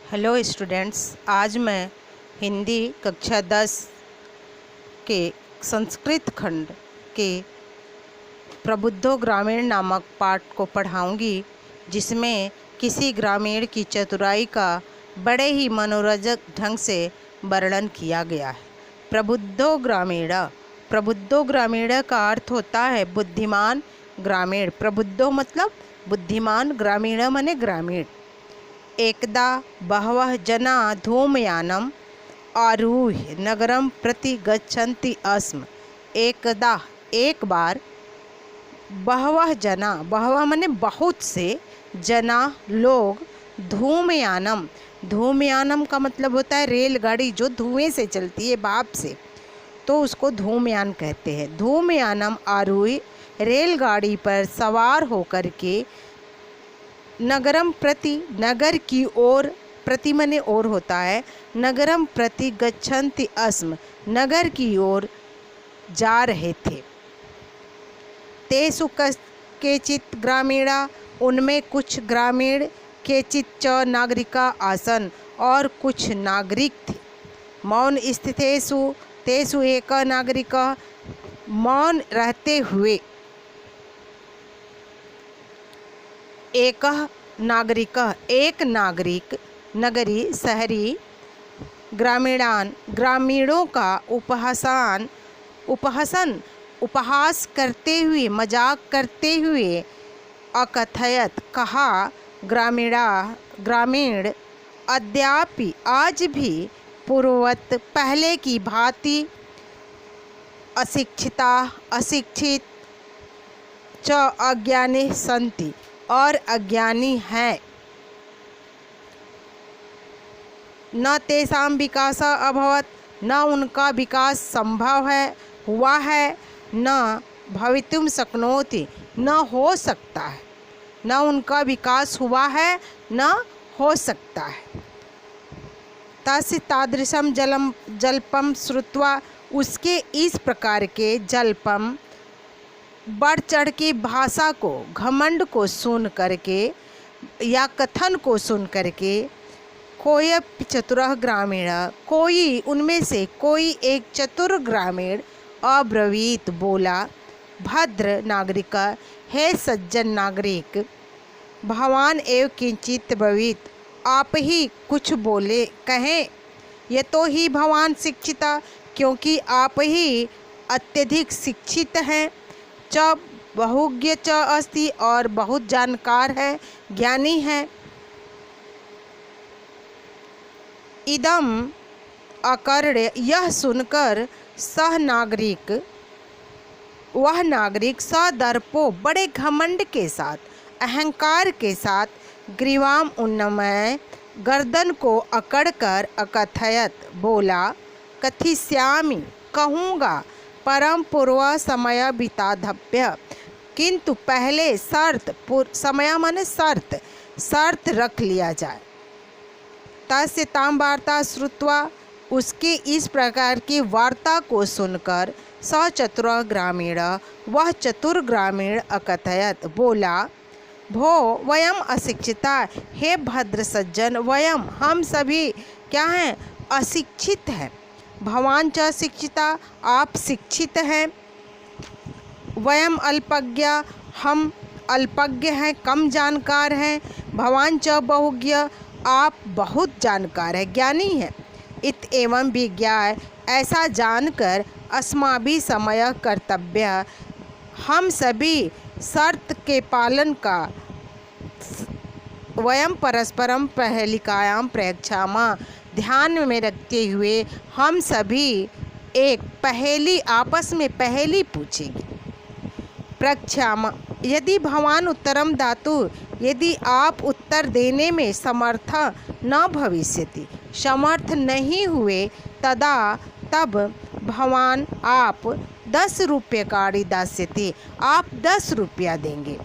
Hello students, आज मैं हिंदी कक्षा 10 के संस्कृत खंड के प्रबुद्धो ग्रामीण नामक पाठ को पढ़ाऊंगी, जिसमें किसी ग्रामीण की चतुराई का बड़े ही मनोरंजक ढंग से वर्णन किया गया है। प्रबुद्धो ग्रामीण का अर्थ होता है बुद्धिमान ग्रामीण। प्रबुद्धो मतलब बुद्धिमान, ग्रामीण माने ग्रामीण। एकदा बहवः जना धूमयानम आरूह्य नगरम प्रति गच्छन्ति अस्म। एकदा एक बार, बहवः जना, बहवः माने बहुत से, जना लोग, धूमयानम का मतलब होता है रेलगाड़ी जो धुएं से चलती है, भाप से, तो उसको धूमयान कहते हैं। धूमयानम आरूह्य रेलगाड़ी पर सवार होकर के नगरम प्रति, नगर की ओर, प्रति मने ओर होता है, नगरम प्रति गच्छन्ति अस्म, नगर की ओर जा रहे थे। तेषु केचित् ग्रामीणा, उनमें कुछ ग्रामीण, केचित् च नागरिका आसन, और कुछ नागरिक थे। मौन स्थितेषु तेषु एक नागरिक, मौन रहते हुए एक नागरिक, एक नागरिक, नगरी शहरी, ग्रामीणों का उपहास करते हुए, मजाक करते हुए, अकथयत कहा, ग्रामीण अद्यापि आज भी पूर्ववत पहले की भांति अशिक्षित च अज्ञानी संति, और अज्ञानी हैं। न तेषां विकास अभवत, न उनका विकास संभव हुआ है, न भवितुम शक्नोति, न हो सकता है, न उनका विकास हुआ है, न हो सकता है। तस्य तादृशम जल्पम श्रुत्वा, उसके इस प्रकार के जल्पम, बढ़ चढ़ की भाषा को, घमंड को सुन करके या कथन को सुन करके, कोई चतुर ग्रामीण, कोई उनमें से कोई एक चतुर ग्रामीण अब्रवीत बोला, भद्र नागरिक, हे सज्जन नागरिक, भवान एव किंचित ब्रवीत, आप ही कुछ बोले कहें, ये तो ही भवान शिक्षिता, क्योंकि आप ही अत्यधिक शिक्षित हैं, च बहुज्ञ च अस्ति, और बहुत जानकार है, ज्ञानी है। इदम अकर्ण्य, यह सुनकर वह नागरिक सदर्पो, बड़े घमंड के साथ, अहंकार के साथ, ग्रीवाम उन्नमय, गर्दन को अकड़कर, अकथयत बोला, कथिष्यामि, कहूँगा, परम पूर्व समय बिताधव्य, किंतु पहले शर्त, समय माने शर्त रख लिया जाए। तस्य ताम वार्ता श्रुत्वा, उसके इस प्रकार की वार्ता को सुनकर, स चतुर ग्रामीण, वह चतुर ग्रामीण अकथयत बोला, भो वयम अशिक्षिता, हे भद्र सज्जन, वयम हम सभी क्या हैं, अशिक्षित हैं। भवान च शिक्षिता, आप शिक्षित हैं। वयम अल्पज्ञ, हम अल्पज्ञ हैं, कम जानकार हैं। भवान च बहुज्ञ, आप बहुत जानकार हैं, ज्ञानी हैं। इत एवं विज्ञाय, ऐसा जानकर, अस्माभि समय कर्तव्य, हम सभी शर्त के पालन का, वयम परस्परम पहलिकायाम प्रयच्छामा, ध्यान में रखते हुए हम सभी एक पहेली, आपस में पहेली पूछेंगे। प्रक्षामा, यदि भवान उत्तरम दातु, यदि आप उत्तर देने में समर्थ न भविष्यति, समर्थ नहीं हुए, तदा तब भवान आप 10 रूप्यकाणि दास्यति, आप 10 रुपया देंगे।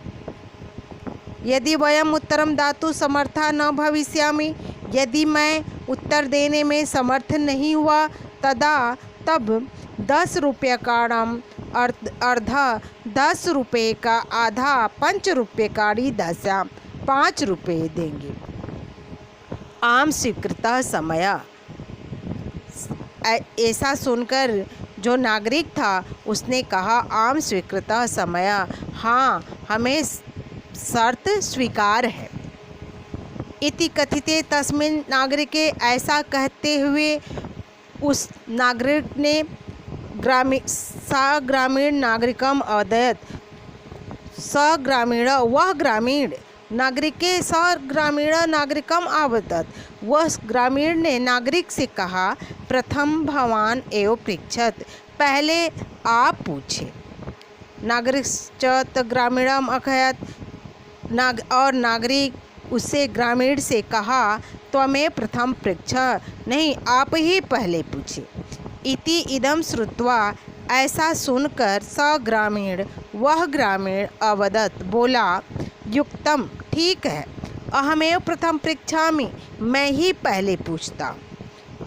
यदि वयम उत्तरम दातु समर्था न भविष्यामि, यदि मैं उत्तर देने में समर्थ नहीं हुआ, तदा तब 10 रूप्यकाणम अर्धा, 10 रुपये का आधा, 5 रूप्यकाणि दशा, 5 रुपये देंगे। आम स्वीकृतः समय। ऐसा सुनकर जो नागरिक था उसने कहा, आम स्वीकृतः समय, हाँ हमें शर्त स्वीकार है। इति कथिते तस्मिन् नागरिके, ऐसा कहते हुए उस नागरिक ने ग्रामीण नागरिकम अवदयत, ग्रामीण वह ग्रामीण नागरिके ग्रामीण नागरिकम अवदत, वह ग्रामीण ने नागरिक से कहा, प्रथम भवान एव पृच्छत, पहले आप पूछे। नागरिक ग्रामीणम अकहत, और नागरिक उससे ग्रामीण से कहा, त्वमेव प्रथम पृच्छ, नहीं आप ही पहले पूछे। इति इदम श्रुत्वा, ऐसा सुनकर स ग्रामीण वह ग्रामीण अवदत बोला, युक्तम ठीक है, अहमेव प्रथम पृच्छामि, मैं ही पहले पूछता।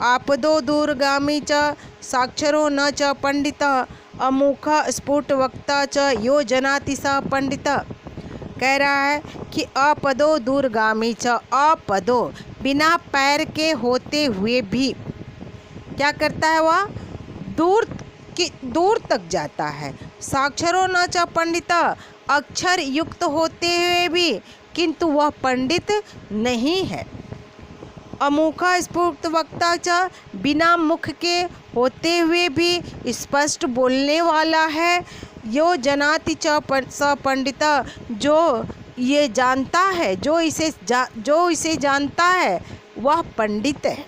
आपदो दूरगामी च साक्षरो न च पंडितः, अमुख स्फुट वक्ता च यो जनाति स पंडितः। कह रहा है कि अपदो दूरगामी च, अपदो बिना पैर के होते हुए भी क्या करता है, वह दूर तक जाता है। साक्षरो न च पंडिता, अक्षर युक्त होते हुए भी किंतु वह पंडित नहीं है। अमुखा स्फुट वक्ता च, बिना मुख के होते हुए भी स्पष्ट बोलने वाला है। यो जनाति च स पंडिता, जो ये जानता है, जो इसे जानता है वह पंडित है।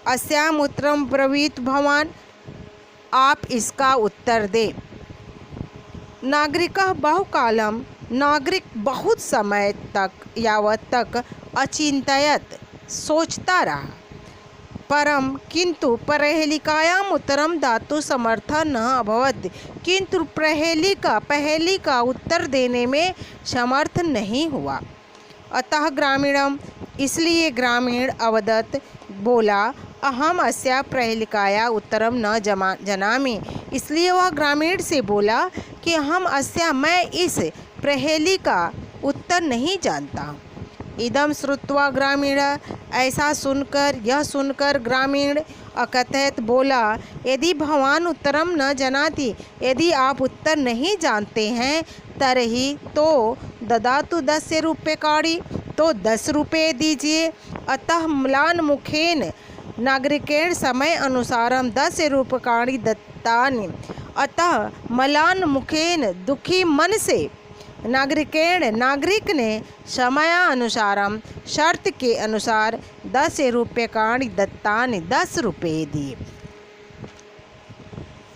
अस्याम उत्तरम ब्रवीत भवान, आप इसका उत्तर दे। नागरिक बहुकालम, नागरिक बहुत समय तक यावत तक अचिंतयत सोचता रहा। परम किंतु प्रहेलिकायाम उत्तरम दातु समर्थ न अभवत, किंतु पहेली का उत्तर देने में समर्थ नहीं हुआ। अतः ग्रामीणम, इसलिए ग्रामीण अवदत बोला, अहम अस्या प्रहेलिकाया उत्तरम न जनामि, इसलिए वह ग्रामीण से बोला कि मैं इस प्रहेली का उत्तर नहीं जानता। इदम श्रुत्वा ग्रामीण, ऐसा सुनकर ग्रामीण अकथयत बोला, यदि भवान उत्तरम न जनाति, यदि आप उत्तर नहीं जानते हैं, तरही तो ददातु 10 रूप्यकाणि, तो 10 रुपये दीजिए। अतः म्लान मुखेन नागरिकेण समय अनुसारम 10 रूप्यकाणि दत्तानि, अतः मलान मुखेन दुखी मन से नागरिक ने समयानुसारम शर्त के अनुसार 10 रूप्यकाणि दत्तानि, 10 रुपये दिए।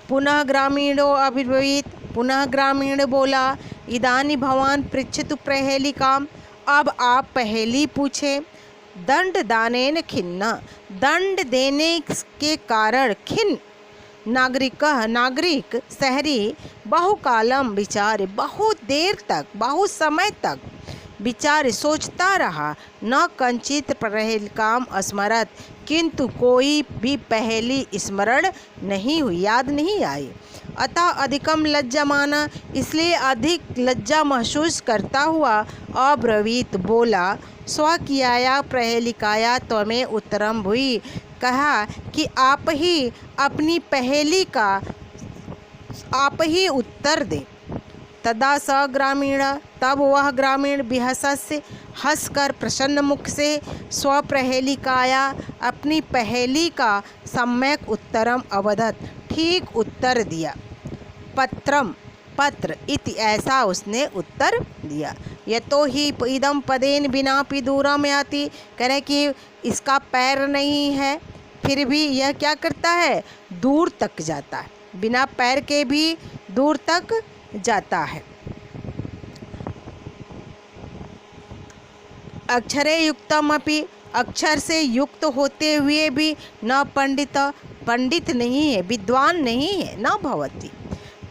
पुनः ग्रामीणो अभिब्रवीत, पुनः ग्रामीण बोला, इदानी भवान पृच्छतु प्रहेलिकाम, अब आप पहेली पूछे। दंड दानेन खिन्न, दंड देने के कारण खिन्न। नागरिक शहरी बहुकालम विचारे, बहुत देर तक, बहुत समय तक विचारे सोचता रहा। न कंचित प्रहेलिकाम स्मरत, किंतु कोई भी पहेली स्मरण नहीं हुई, याद नहीं आई। अतः अधिकम लज्जामाना, इसलिए अधिक लज्जा महसूस करता हुआ अब्रवीत बोला, स्वकीयाया प्रहेलिकाया त्वमें उत्तरम भूयि, कहा कि आप ही अपनी पहेली का आप ही उत्तर दे। तदा स ग्रामीण, तब वह ग्रामीण बिहसस्य, हंसकर प्रसन्न मुख से स्वप्रहेलिकाया, अपनी पहेली का सम्यक उत्तरम अवदत, ठीक उत्तर दिया। पत्रम, पत्र इति, ऐसा उसने उत्तर दिया। यतो ही इदम पदेन बिनापि दूरम याति, कह रहे कि इसका पैर नहीं है फिर भी यह क्या करता है, दूर तक जाता है, बिना पैर के भी दूर तक जाता है। अक्षरे युक्तम अपि, अक्षर से युक्त होते हुए भी न पंडित नहीं है, विद्वान नहीं है, न भवति।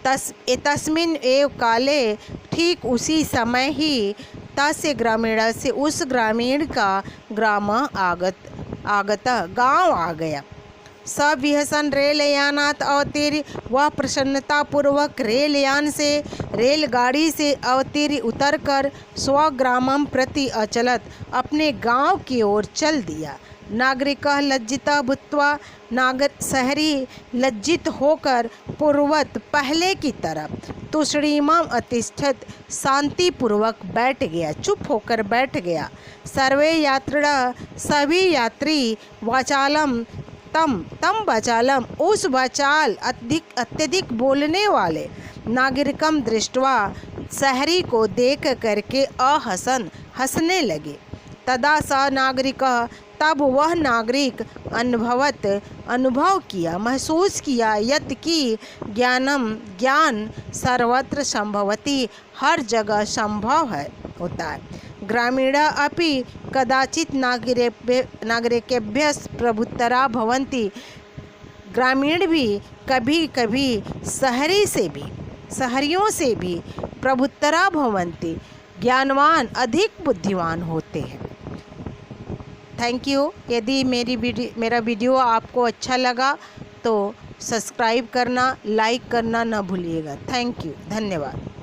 तस्मिन् एव काले, ठीक उसी समय ही, तस्य ग्रामीण से उस ग्रामीण का ग्राम आगत, गांव आ गया। सविहसन रेलयानात् अवतीर्य वह प्रसन्नतापूर्वक रेलयान से रेलगाड़ी से अवतीर्य उतरकर स्वग्रामं प्रति अचलत, अपने गांव की ओर चल दिया। नागरिकः लज्जितः भूत्वा शहरी लज्जित होकर पूर्ववत् पहले की तरफ तूष्णीमम् अतिष्ठत्, शांतिपूर्वक बैठ गया, चुप होकर बैठ गया। सर्वे यात्रिणः सभी यात्री वाचालम तम वाचालम उस वाचाल अत्यधिक बोलने वाले नागरिकम दृष्ट्वा शहरी को देख करके अहसन हंसने लगे। तदा स नागरिकः तब वह नागरिक अनुभव किया, महसूस किया, यत् की ज्ञान सर्वत्र संभवति, हर जगह संभव होता है। ग्रामीणा अपि कदाचित नागरिकेभ्यः प्रभुत्तरा भवन्ति, ग्रामीण भी कभी कभी शहरियों से भी प्रभुत्तरा भवन्ति, ज्ञानवान अधिक बुद्धिमान होते हैं। Thank you. यदि मेरा वीडियो आपको अच्छा लगा तो सब्सक्राइब करना, लाइक करना न भूलिएगा। थैंक यू, धन्यवाद।